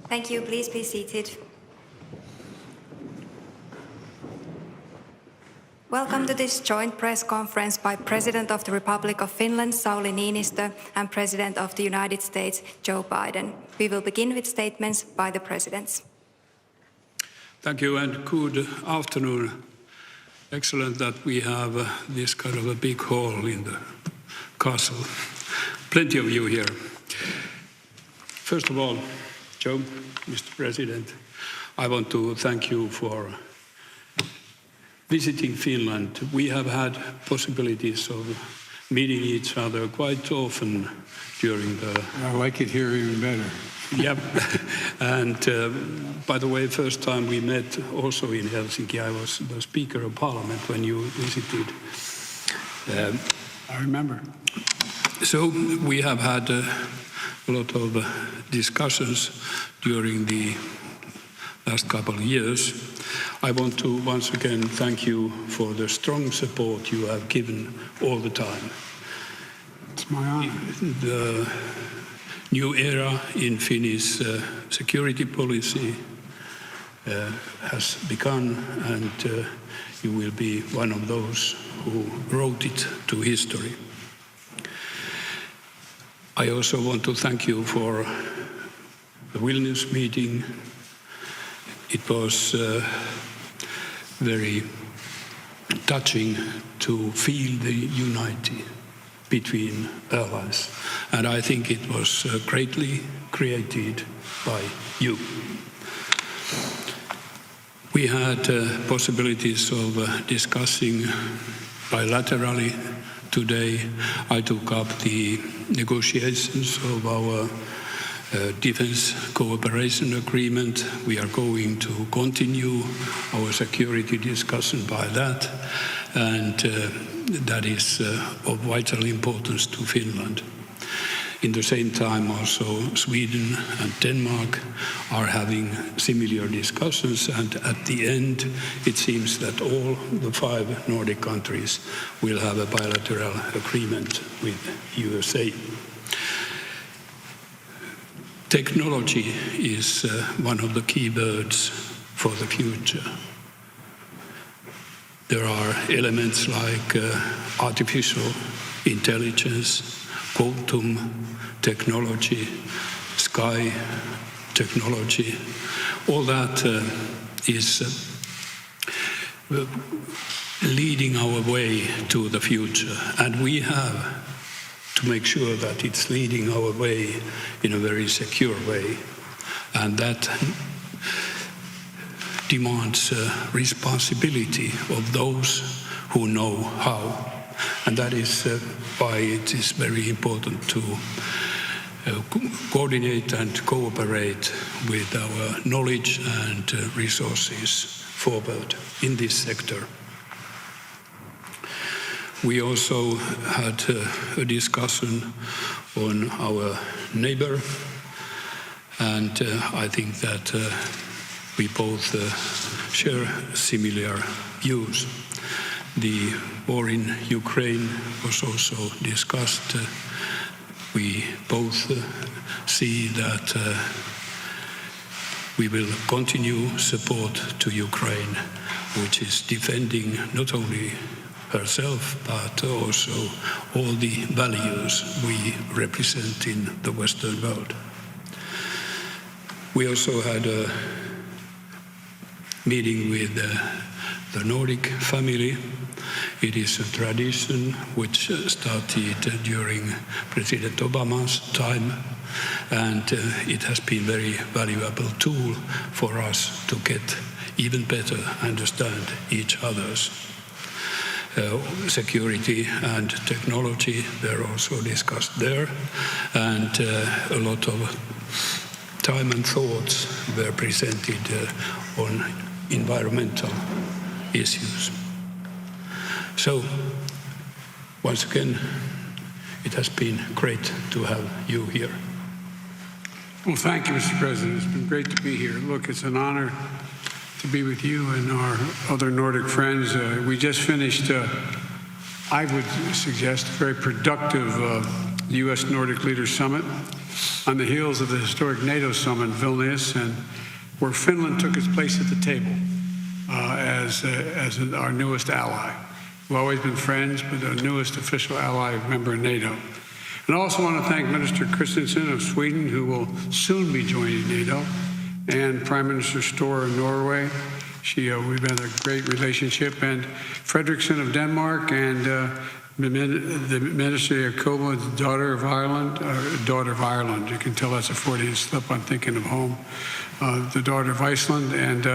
Thank you. Please be seated. Welcome to this joint press conference by President of the Republic of Finland, Sauli Niinistö, and President of the United States, Joe Biden. We will begin with statements by the presidents. Thank you and good afternoon. Excellent that we have this kind of a big hall in the castle. Plenty of you here. First of all, Joe, Mr. President, I want to thank you for visiting Finland. We have had possibilities of meeting each other quite often during the... I like it here even better. Yep. And by the way, first time we met also in Helsinki, I was the Speaker of Parliament when you visited. I remember. So we have had a lot of discussions during the last couple of years. I want to once again thank you for the strong support you have given all the time. It's my honor. The new era in Finnish security policy has begun, and you will be one of those who wrote it to history. I also want to thank you for the Vilnius meeting. It was very touching to feel the unity between allies, and I think it was greatly created by you. We had possibilities of discussing bilaterally. Today I took up the negotiations of our defense cooperation agreement. We are going to continue our security discussion by that, and that is of vital importance to Finland. In the same time also Sweden and Denmark are having similar discussions, and at the end it seems that all the 5 Nordic countries will have a bilateral agreement with USA. Technology is one of the key words for the future. There are elements like artificial intelligence, quantum technology, sky technology. All that is leading our way to the future, and we have to make sure that it's leading our way in a very secure way, and that demands responsibility of those who know how. And that is why it is very important to coordinate and cooperate with our knowledge and resources forward in this sector. We also had a discussion on our neighbor, and I think that we both share similar views. The war in Ukraine was also discussed. We both see that we will continue support to Ukraine, which is defending not only herself, but also all the values we represent in the Western world. We also had a meeting with the Nordic family. It is a tradition which started during President Obama's time, and it has been a very valuable tool for us to get even better understand each other's. Security and technology were also discussed there, and a lot of time and thoughts were presented on environmental issues. So, once again, it has been great to have you here. Well, thank you, Mr. President. It's been great to be here. Look, it's an honor to be with you and our other Nordic friends. We just finished, I would suggest, a very productive U.S. Nordic Leaders Summit. on the heels of the historic NATO summit in Vilnius, and where Finland took its place at the table as our newest ally. We've always been friends, but the newest official ally member of NATO. And I also want to thank Minister Christensen of Sweden, who will soon be joining NATO, and Prime Minister Støre of Norway. We've had a great relationship, and Fredriksson of Denmark, and the Minister of Cobur's daughter of Ireland. You can tell that's a Freudian slip. I'm thinking of home. The daughter of Iceland, and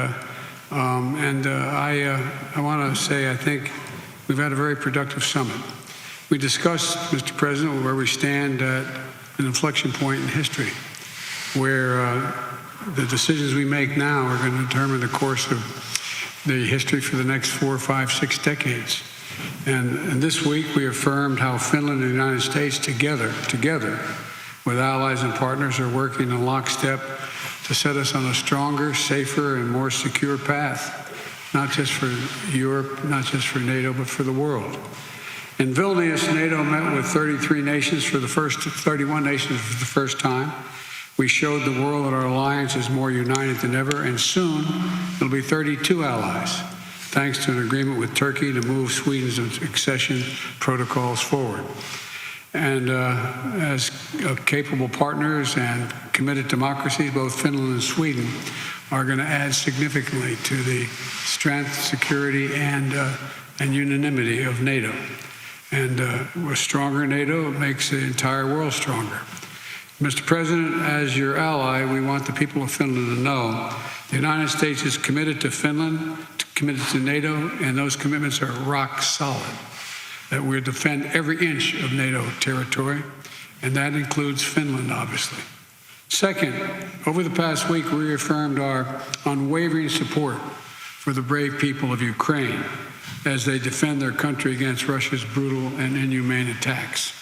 I want to say I think we've had a very productive summit. We discussed, Mr. President, where we stand at an inflection point in history, where the decisions we make now are going to determine the course of the history for the next 4, 5, 6 decades. And this week we affirmed how Finland and the United States together with allies and partners are working in lockstep to set us on a stronger, safer, and more secure path, not just for Europe, not just for NATO, but for the world. In Vilnius, NATO met with 31 nations for the first time. We showed the world that our alliance is more united than ever, and soon it'll be 32 allies, thanks to an agreement with Turkey to move Sweden's accession protocols forward. And as capable partners and committed democracies, both Finland and Sweden are going to add significantly to the strength, security, and unanimity of NATO. And with stronger NATO, it makes the entire world stronger. Mr. President, as your ally, we want the people of Finland to know the United States is committed to Finland, committed to NATO, and those commitments are rock solid. That we'll defend every inch of NATO territory, and that includes Finland, obviously. Second, over the past week, we reaffirmed our unwavering support for the brave people of Ukraine as they defend their country against Russia's brutal and inhumane attacks.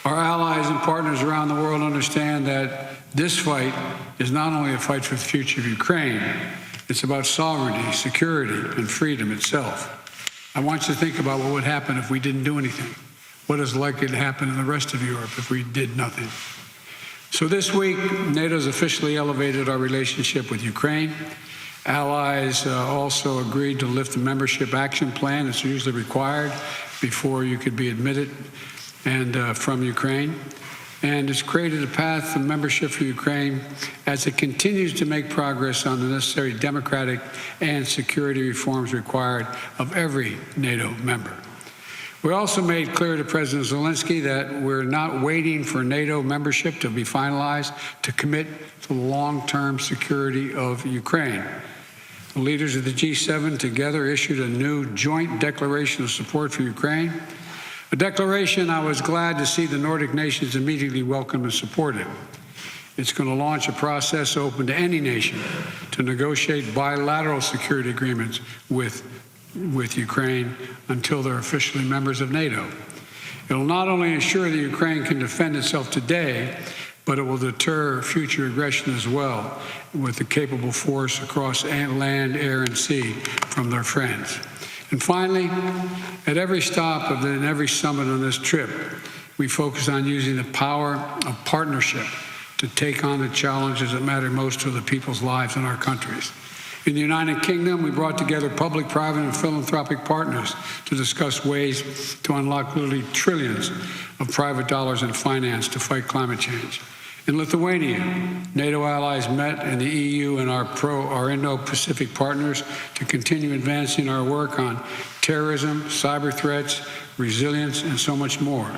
Our allies and partners around the world understand that this fight is not only a fight for the future of Ukraine, it's about sovereignty, security, and freedom itself. I want you to think about what would happen if we didn't do anything. What is likely to happen in the rest of Europe if we did nothing? So this week, NATO's officially elevated our relationship with Ukraine. Allies also agreed to lift the membership action plan that's usually required before you could be admitted from Ukraine. And it's created a path to membership for Ukraine as it continues to make progress on the necessary democratic and security reforms required of every NATO member. We also made clear to President Zelensky that we're not waiting for NATO membership to be finalized to commit to the long-term security of Ukraine. The leaders of the G7 together issued a new joint declaration of support for Ukraine, a declaration I was glad to see the Nordic nations immediately welcome and support it. It's going to launch a process open to any nation to negotiate bilateral security agreements with Ukraine until they're officially members of NATO. It will not only ensure that Ukraine can defend itself today, but it will deter future aggression as well with the capable force across land, air, and sea from their friends. And finally, at every stop and every summit on this trip, we focus on using the power of partnership to take on the challenges that matter most to the people's lives in our countries. In the United Kingdom, we brought together public, private, and philanthropic partners to discuss ways to unlock literally trillions of private dollars in finance to fight climate change. In Lithuania, NATO allies met, and the EU and our Indo-Pacific partners to continue advancing our work on terrorism, cyber threats, resilience, and so much more.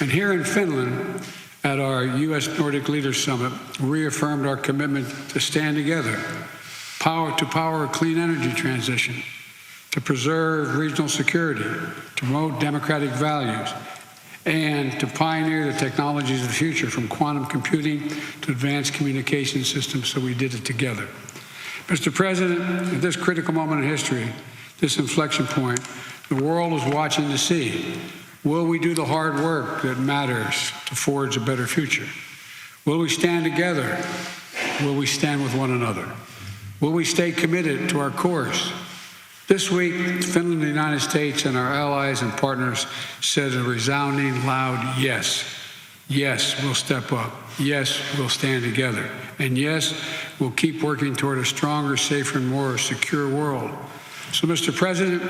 And here in Finland, at our U.S. Nordic Leaders Summit, we reaffirmed our commitment to stand together, to power a clean energy transition, to preserve regional security, to promote democratic values, and to pioneer the technologies of the future, from quantum computing to advanced communication systems, so we did it together. Mr. President, at this critical moment in history, this inflection point, the world is watching to see, will we do the hard work that matters to forge a better future? Will we stand together? Will we stand with one another? Will we stay committed to our course? This week, Finland, the United States, and our allies and partners said a resounding, loud yes. Yes, we'll step up. Yes, we'll stand together. And yes, we'll keep working toward a stronger, safer, and more secure world. So, Mr. President,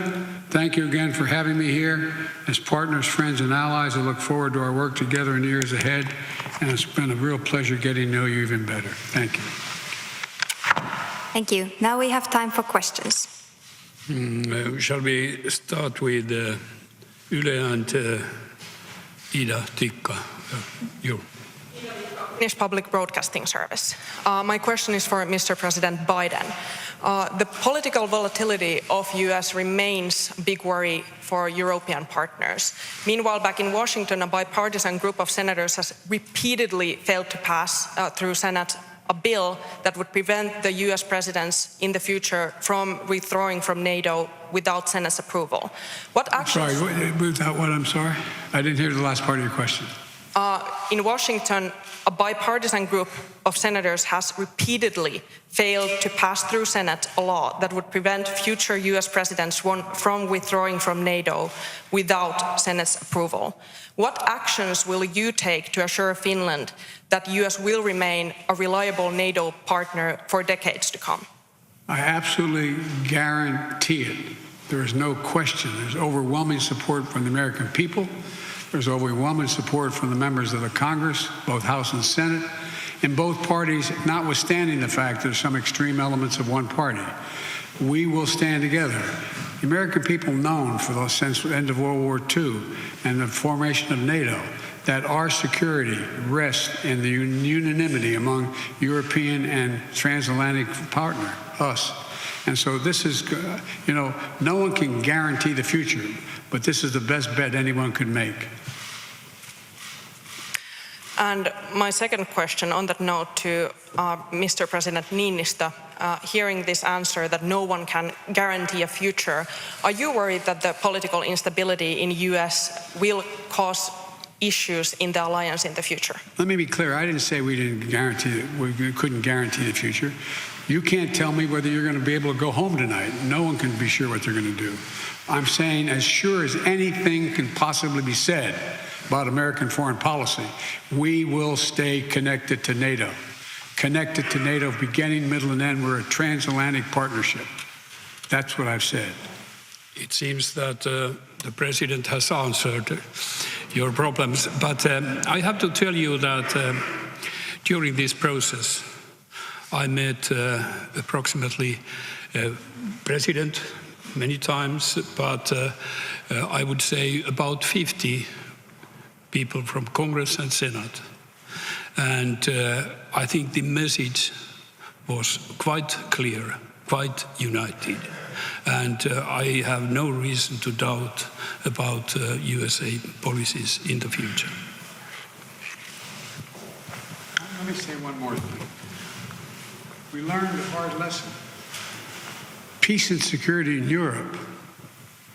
thank you again for having me here. As partners, friends, and allies, I look forward to our work together in the years ahead. And it's been a real pleasure getting to know you even better. Thank you. Thank you. Now we have time for questions. Shall we start with Yle and Ida Tikka? You. Finnish Public Broadcasting Service. My question is for Mr. President Biden. The political volatility of U.S. remains a big worry for European partners. Meanwhile, back in Washington, a bipartisan group of senators has repeatedly failed to pass through Senate a bill that would prevent the U.S. presidents in the future from withdrawing from NATO without Senate's approval. What actions... Sorry, without what? I'm sorry? I didn't hear the last part of your question. In Washington, a bipartisan group of senators has repeatedly failed to pass through Senate a law that would prevent future U.S. presidents from withdrawing from NATO without Senate's approval. What actions will you take to assure Finland that the U.S. will remain a reliable NATO partner for decades to come? I absolutely guarantee it. There is no question. There's overwhelming support from the American people. There's overwhelming support from the members of the Congress, both House and Senate, in both parties, notwithstanding the fact there's some extreme elements of one party. We will stand together. The American people known since the end of World War II and the formation of NATO that our security rests in the unanimity among European and transatlantic partner, us. And so this is, no one can guarantee the future, but this is the best bet anyone could make. And my second question on that note to Mr. President Niinistö, hearing this answer that no one can guarantee a future, are you worried that the political instability in the US will cause issues in the alliance in the future? Let me be clear. I didn't say we couldn't guarantee the future. You can't tell me whether you're going to be able to go home tonight. No one can be sure what they're going to do. I'm saying as sure as anything can possibly be said about American foreign policy, we will stay connected to NATO. Connected to NATO, beginning, middle, and end. We're a transatlantic partnership. That's what I've said. It seems that the President has answered your problems, but I have to tell you that during this process, I met approximately President many times, but I would say about 50 people from Congress and Senate. And I think the message was quite clear, quite united. And I have no reason to doubt about USA policies in the future. Let me say one more thing. We learned a hard lesson. Peace and security in Europe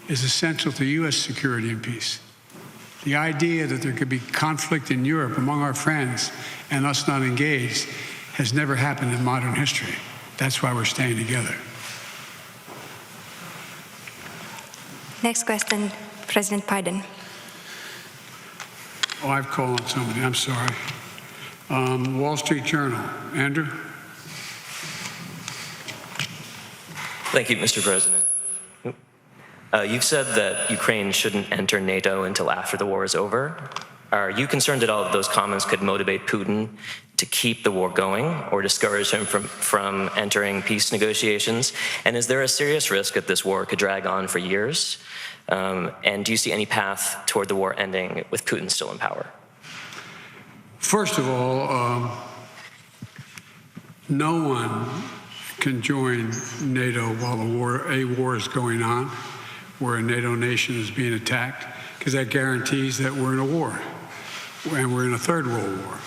is essential to U.S. security and peace. The idea that there could be conflict in Europe among our friends and us not engaged has never happened in modern history. That's why we're staying together. Next question, President Biden. Oh, I've called on somebody. I'm sorry. Wall Street Journal. Andrew? Thank you, Mr. President. You've said that Ukraine shouldn't enter NATO until after the war is over. Are you concerned at all that those comments could motivate Putin to keep the war going or discourage him from entering peace negotiations? And is there a serious risk that this war could drag on for years? And do you see any path toward the war ending with Putin still in power? First of all, no one can join NATO while a war is going on, where a NATO nation is being attacked, because that guarantees that we're in a war, and we're in a third world war.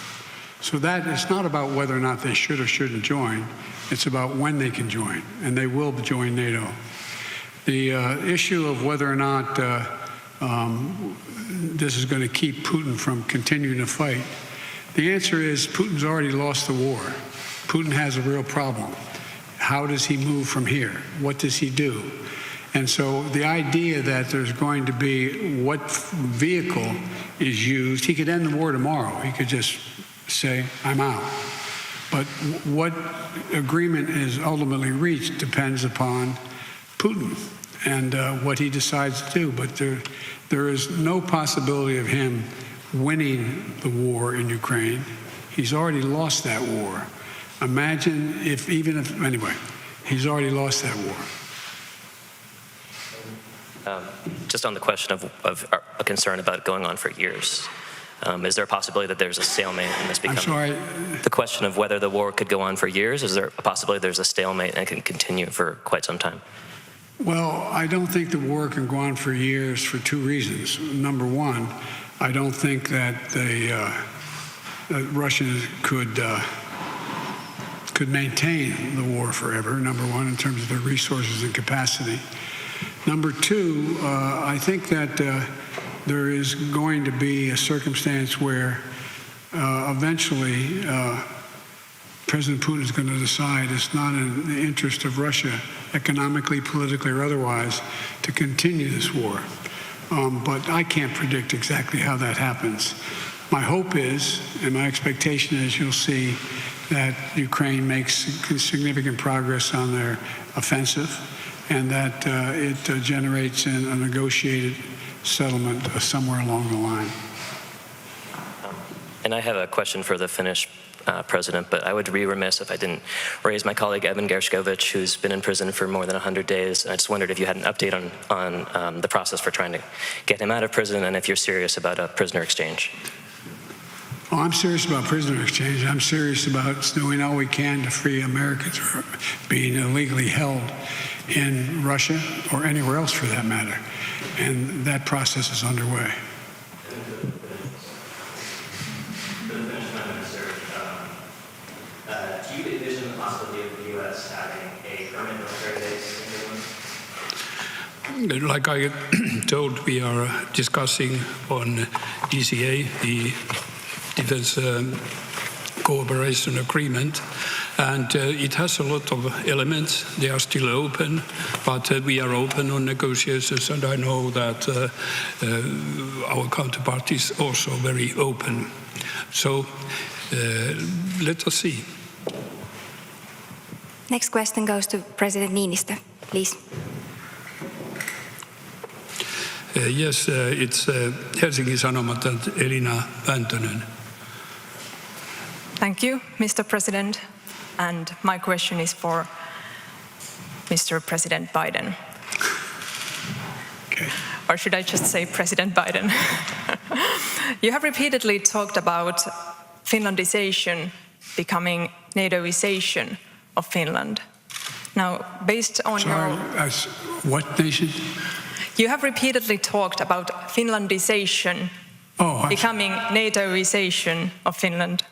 So that it's not about whether or not they should or shouldn't join. It's about when they can join, and they will join NATO. The issue of whether or not this is going to keep Putin from continuing to fight, the answer is Putin's already lost the war. Putin has a real problem. How does he move from here? What does he do? And so the idea that there's going to be what vehicle is used, he could end the war tomorrow. He could just say, I'm out. But what agreement is ultimately reached depends upon Putin and what he decides to do. But there is no possibility of him winning the war in Ukraine. He's already lost that war. Imagine anyway, he's already lost that war. Just on the question of a concern about it going on for years, is there a possibility that there's a stalemate in this becoming? I'm sorry? The question of whether the war could go on for years, is there a possibility there's a stalemate and it can continue for quite some time? Well, I don't think the war can go on for years for two reasons. Number one, I don't think that that Russia could maintain the war forever, number one, in terms of their resources and capacity. Number two, I think that there is going to be a circumstance where eventually President Putin is going to decide it's not in the interest of Russia, economically, politically, or otherwise, to continue this war. But I can't predict exactly how that happens. My hope is, and my expectation is, you'll see that Ukraine makes significant progress on their offensive, and that it generates a negotiated settlement somewhere along the line. And I have a question for the Finnish president, but I would be remiss if I didn't raise my colleague Evan Gershkovich, who's been in prison for more than 100 days. I just wondered if you had an update on the process for trying to get him out of prison, and if you're serious about a prisoner exchange. Oh, I'm serious about prisoner exchange. I'm serious about doing all we can to free Americans who are being illegally held in Russia or anywhere else for that matter. And that process is underway. Do you envision the possibility of the U.S. having a permanent military base in Finland? Like I told, we are discussing on DCA, the Defense Cooperation Agreement, and it has a lot of elements. They are still open, but we are open on negotiations, and I know that our counterpart is also very open. So let us see. Next question goes to President Niinistö, please. Yes, it's Helsingin Sanomat and Elina Väntönen. Thank you, Mr. President. And my question is for Mr. President Biden. Okay. Or should I just say President Biden? You have repeatedly talked about Finlandization becoming NATOization of Finland. Now, based on what nation? You have repeatedly talked about Finlandization becoming NATOization of Finland.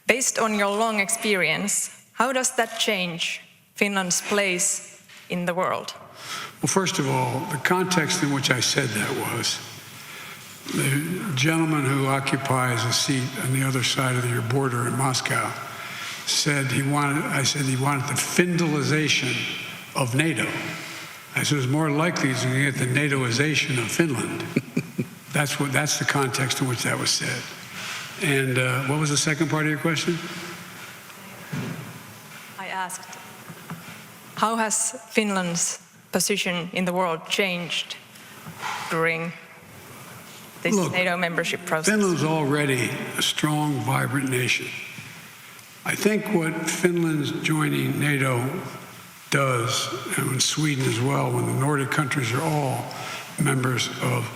Based on your long experience, how does that change Finland's place in the world? Well, first of all, the context in which I said that was the gentleman who occupies a seat on the other side of your border in Moscow said he wanted the Finlandization of NATO. I said it was more likely to get the NATOization of Finland. That's the context in which that was said. And what was the second part of your question? I asked, how has Finland's position in the world changed during this NATO membership process? Finland's already a strong, vibrant nation. I think what Finland's joining NATO does, and Sweden as well, when the Nordic countries are all members of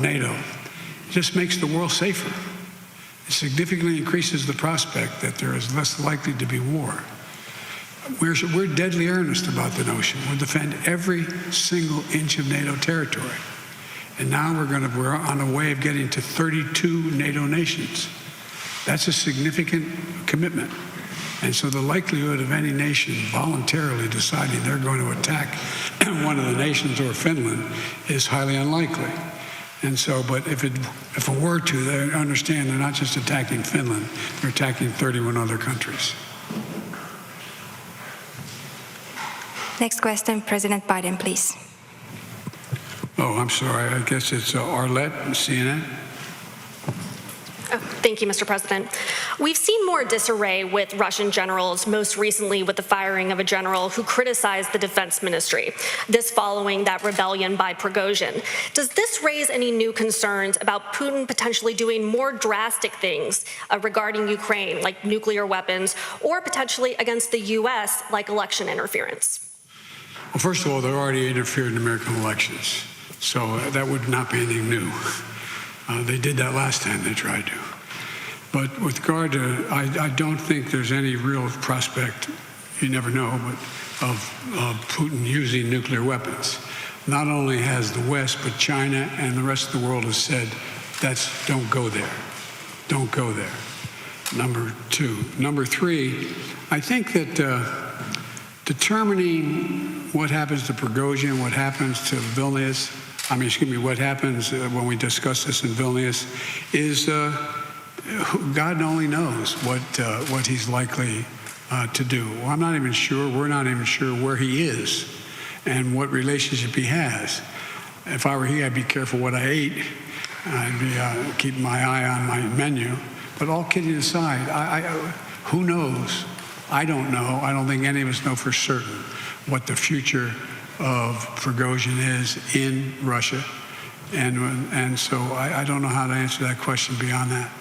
NATO, just makes the world safer. It significantly increases the prospect that there is less likely to be war. We're deadly earnest about the notion. We'll defend every single inch of NATO territory. And now we're on a way of getting to 32 NATO nations. That's a significant commitment. And so the likelihood of any nation voluntarily deciding they're going to attack one of the nations or Finland is highly unlikely. And so, but if it were to, they understand they're not just attacking Finland, they're attacking 31 other countries. Next question, President Biden, please. Oh, I'm sorry. I guess it's Arlette, CNN. Thank you, Mr. President. We've seen more disarray with Russian generals, most recently with the firing of a general who criticized the defense ministry, this following that rebellion by Prigozhin. Does this raise any new concerns about Putin potentially doing more drastic things regarding Ukraine, like nuclear weapons, or potentially against the U.S., like election interference? Well, first of all, they already interfered in American elections, so that would not be anything new. They did that last time they tried to. But with regard to, I don't think there's any real prospect, you never know, but of Putin using nuclear weapons. Not only has the West, but China and the rest of the world has said, don't go there. Don't go there. Number two. Number three, I think that determining what happens to Prigozhin, what happens to Vilnius, what happens when we discuss this in Vilnius is God only knows what he's likely to do. Well, I'm not even sure, we're not even sure where he is and what relationship he has. If I were he, I'd be careful what I ate. I'd be keeping my eye on my menu. But all kidding aside, who knows? I don't know. I don't think any of us know for certain what the future of Prigozhin is in Russia. And so I don't know how to answer that question beyond that.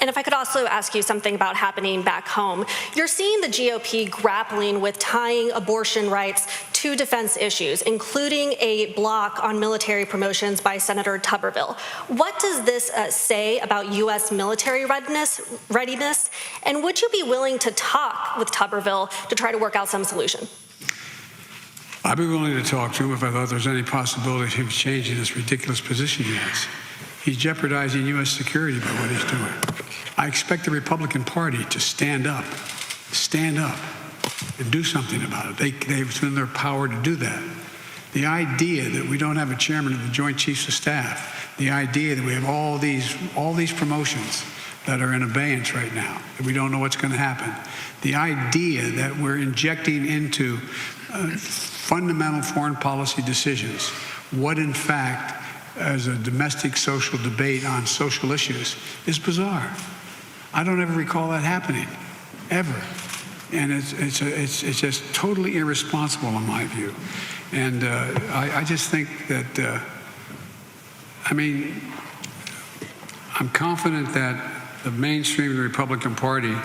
And if I could also ask you something about happening back home. You're seeing the GOP grappling with tying abortion rights to defense issues, including a block on military promotions by Senator Tuberville. What does this say about U.S. military readiness? And would you be willing to talk with Tuberville to try to work out some solution? I'd be willing to talk to him if I thought there was any possibility of him changing this ridiculous position he has. He's jeopardizing U.S. security by what he's doing. I expect the Republican Party to stand up and do something about it. They've in their power to do that. The idea that we don't have a chairman of the Joint Chiefs of Staff, the idea that we have all these promotions that are in abeyance right now, that we don't know what's going to happen, the idea that we're injecting into fundamental foreign policy decisions what in fact as a domestic social debate on social issues is bizarre. I don't ever recall that happening, ever. And it's just totally irresponsible in my view. And I just think that, I'm confident that the mainstream of the Republican Party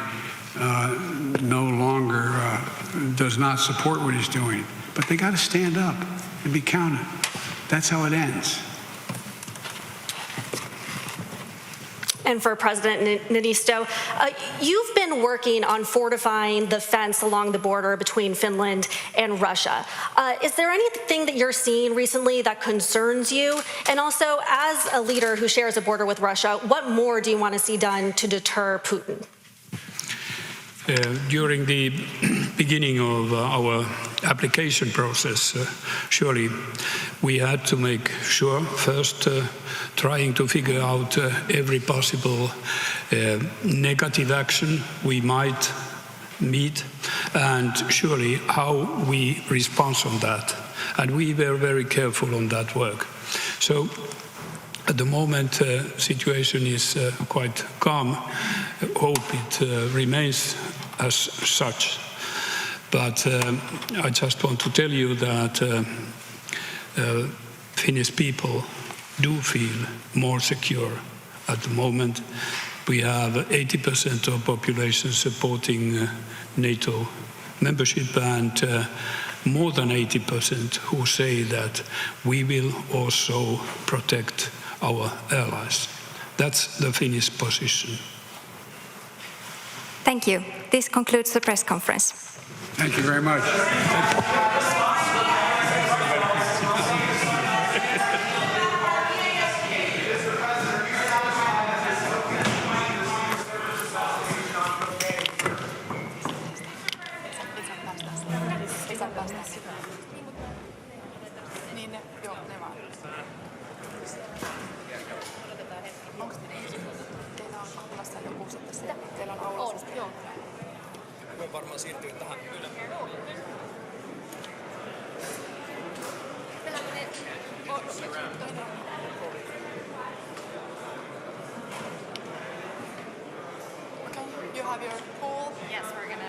no longer does not support what he's doing. But they got to stand up and be counted. That's how it ends. And for President Niinistö, you've been working on fortifying the fence along the border between Finland and Russia. Is there anything that you're seeing recently that concerns you? And also, as a leader who shares a border with Russia, what more do you want to see done to deter Putin? During the beginning of our application process, surely we had to make sure first trying to figure out every possible negative action we might meet and surely how we respond on that. And we were very careful on that work. So at the moment, situation is quite calm. Hope it remains as such. But I just want to tell you that Finnish people do feel more secure at the moment. We have 80% of population supporting NATO membership and more than 80% who say that we will also protect our allies. That's the Finnish position. Thank you. This concludes the press conference. Thank you very much. Varmaan siirtyy tähän ylemmälle. have your poll? Yes, we're going